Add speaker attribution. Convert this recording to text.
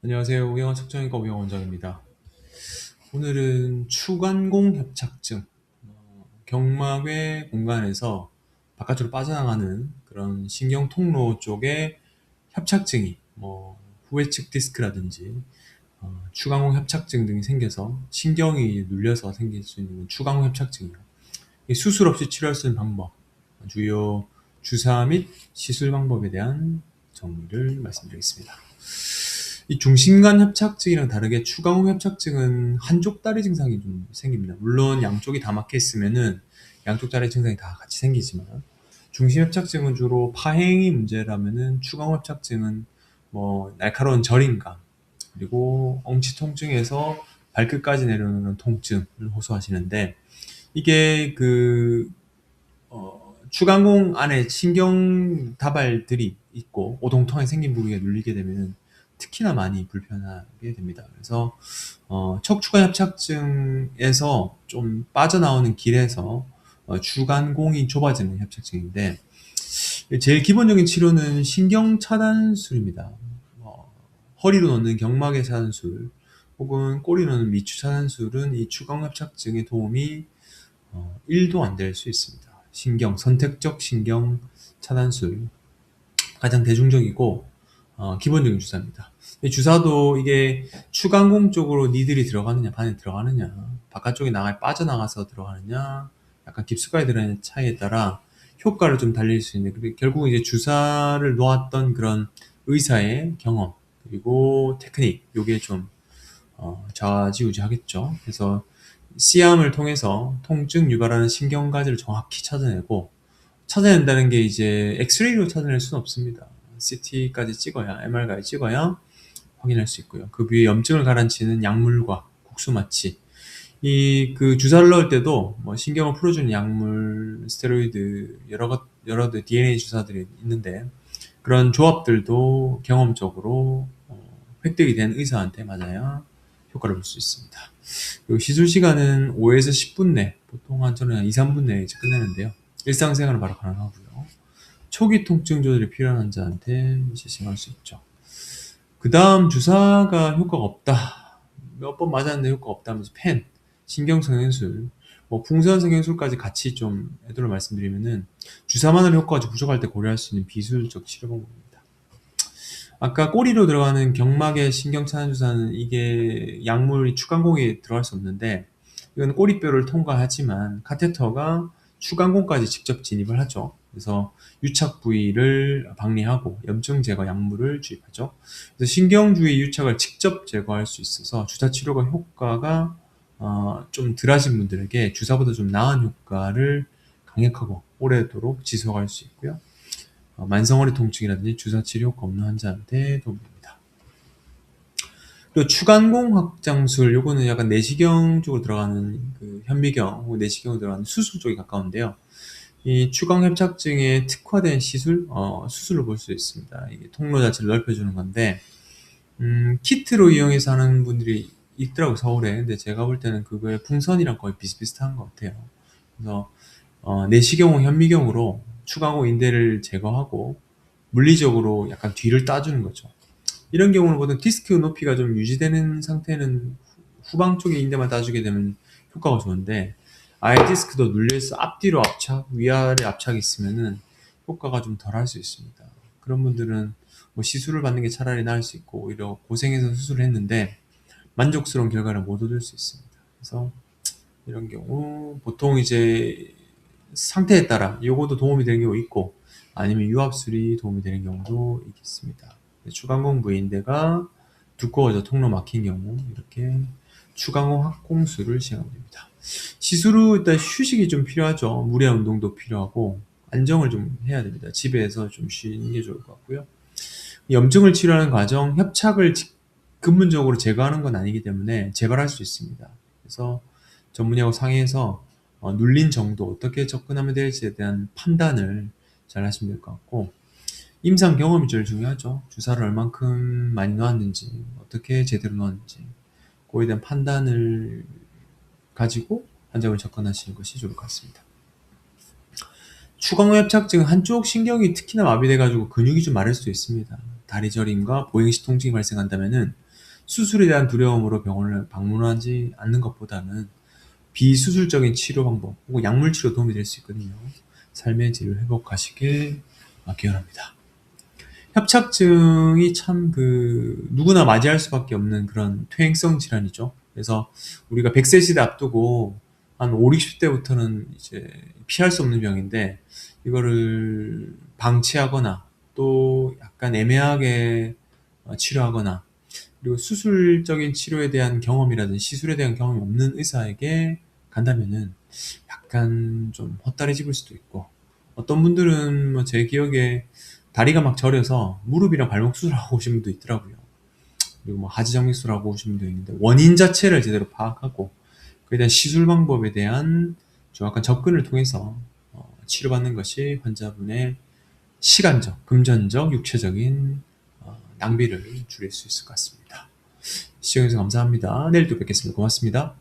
Speaker 1: 안녕하세요. 우영한 측정외과 우영 원장입니다. 오늘은 추간공 협착증, 경막의 공간에서 바깥으로 빠져나가는 그런 신경 통로 쪽에 협착증이, 후회측 디스크라든지 추간공 협착증 등이 생겨서 신경이 눌려서 생길 수 있는 추간공 협착증이요. 이 수술 없이 치료할 수 있는 방법, 주요 주사 및 시술 방법에 대한 정리를 말씀드리겠습니다. 이 중심간 협착증이랑 다르게 추가후 협착증은 한쪽 다리 증상이 좀 생깁니다. 물론 양쪽이 다 막혀 있으면은 양쪽 다리 증상이 다 같이 생기지만 중심 협착증은 주로 파행이 문제라면은 추가후 협착증은 날카로운 저림감 그리고 엉치 통증에서 발끝까지 내려오는 통증을 호소하시는데 이게 추간공 안에 신경 다발들이 있고 오동통에 생긴 부위가 눌리게 되면 특히나 많이 불편하게 됩니다. 그래서 척추관 협착증에서 좀 빠져나오는 길에서 주간공이 좁아지는 협착증인데 제일 기본적인 치료는 신경 차단술입니다. 허리로 넣는 경막의 차단술 혹은 꼬리로 넣는 미추 차단술은 이 추간 협착증의 도움이 1도 안 될 수 있습니다. 선택적 신경 차단술 가장 대중적이고 기본적인 주사입니다. 주사도 이게 추간공 쪽으로 니들이 들어가느냐 반에 들어가느냐 바깥쪽에 빠져나가서 들어가느냐 약간 깊숙하게 들어가는 차이에 따라 효과를 좀 달릴 수 있는 결국 이제 주사를 놓았던 그런 의사의 경험 그리고 테크닉 요게 좀 좌지우지하겠죠. 그래서 C암을 통해서 통증 유발하는 신경가지를 정확히 찾아낸다는 게 이제 엑스레이로 찾아낼 수는 없습니다. CT까지 찍어야, MR까지 찍어야 확인할 수 있고요. 그 위에 염증을 가라앉히는 약물과 국수 마취. 주사를 넣을 때도 신경을 풀어주는 약물, 스테로이드, 여러 DNA 주사들이 있는데 그런 조합들도 경험적으로 획득이 된 의사한테 맞아야 효과를 볼 수 있습니다. 그리고 시술 시간은 5에서 10분 내, 보통 저는 한 2, 3분 내에 이제 끝내는데요. 일상생활은 바로 가능하고요. 초기 통증 조절이 필요한 환자한테 이제 시행할 수 있죠. 그 다음 주사가 효과가 없다. 몇 번 맞았는데 효과가 없다면서 신경성형술, 풍선성형술까지 같이 좀 애들로 말씀드리면은 주사만으로 효과가 부족할 때 고려할 수 있는 비술적 치료 방법입니다. 아까 꼬리로 들어가는 경막의 신경차단 주사는 이게 약물이 추간공에 들어갈 수 없는데 이건 꼬리뼈를 통과하지만 카테터가 추간공까지 직접 진입을 하죠. 그래서 유착 부위를 박리하고 염증 제거 약물을 주입하죠. 그래서 신경 주위 유착을 직접 제거할 수 있어서 주사 치료가 효과가 좀 덜하신 분들에게 주사보다 좀 나은 효과를 강력하고 오래도록 지속할 수 있고요. 만성허리 통증이라든지 주사 치료 효과 없는 환자한테 도움이 됩니다. 그리고 추간공 확장술, 요거는 약간 내시경 쪽으로 들어가는 현미경 혹은 내시경으로 들어가는 수술 쪽에 가까운데요. 이 추간 협착증에 특화된 수술로 볼 수 있습니다. 이게 통로 자체를 넓혀주는 건데, 키트로 이용해서 하는 분들이 있더라고 서울에. 근데 제가 볼 때는 그거의 풍선이랑 거의 비슷비슷한 것 같아요. 그래서 내시경 후 현미경으로 추간공 인대를 제거하고 물리적으로 약간 뒤를 따주는 거죠. 이런 경우는 보통 디스크 높이가 좀 유지되는 상태는 후방 쪽에 인대만 따주게 되면 효과가 좋은데 아예 디스크도 눌려서 앞뒤로 압착, 위아래 압착이 있으면은 효과가 좀 덜 할 수 있습니다. 그런 분들은 시술을 받는 게 차라리 나을 수 있고 오히려 고생해서 수술을 했는데 만족스러운 결과를 못 얻을 수 있습니다. 그래서 이런 경우 보통 이제 상태에 따라 요것도 도움이 되는 경우 있고 아니면 유압술이 도움이 되는 경우도 있겠습니다. 추간공 부위인대가 두꺼워져 통로 막힌 경우 이렇게 추간공 확공술을 시행하면 됩니다. 시술 후 일단 휴식이 좀 필요하죠. 무리한 운동도 필요하고 안정을 좀 해야 됩니다. 집에서 좀 쉬는 게 좋을 것 같고요. 염증을 치료하는 과정, 협착을 근본적으로 제거하는 건 아니기 때문에 재발할 수 있습니다. 그래서 전문의하고 상의해서 눌린 정도, 어떻게 접근하면 될지에 대한 판단을 잘 하시면 될 것 같고 임상 경험이 제일 중요하죠. 주사를 얼만큼 많이 놓았는지, 어떻게 제대로 놓았는지 그거에 대한 판단을 가지고 환자분 접근하시는 것이 좋을 것 같습니다. 추광협착증 한쪽 신경이 특히나 마비돼가지고 근육이 좀 마를 수도 있습니다. 다리 저림과 보행시 통증이 발생한다면은 수술에 대한 두려움으로 병원을 방문하지 않는 것보다는 비수술적인 치료 방법 혹은 약물 치료 도움이 될 수 있거든요. 삶의 질을 회복하시길 기원합니다. 협착증이 참 누구나 맞이할 수밖에 없는 그런 퇴행성 질환이죠. 그래서 우리가 100세 시대 앞두고 한 5, 60대부터는 이제 피할 수 없는 병인데 이거를 방치하거나 또 약간 애매하게 치료하거나 그리고 수술적인 치료에 대한 경험이라든지 시술에 대한 경험이 없는 의사에게 간다면은 약간 좀 헛다리집을 수도 있고 어떤 분들은 뭐 제 기억에 다리가 막 저려서 무릎이랑 발목 수술하고 오신 분도 있더라고요. 그리고 뭐 하지정맥 수술하고 오신 분도 있는데 원인 자체를 제대로 파악하고 그에 대한 시술 방법에 대한 정확한 접근을 통해서 치료받는 것이 환자분의 시간적, 금전적, 육체적인 낭비를 줄일 수 있을 것 같습니다. 시청해주셔서 감사합니다. 내일 또 뵙겠습니다. 고맙습니다.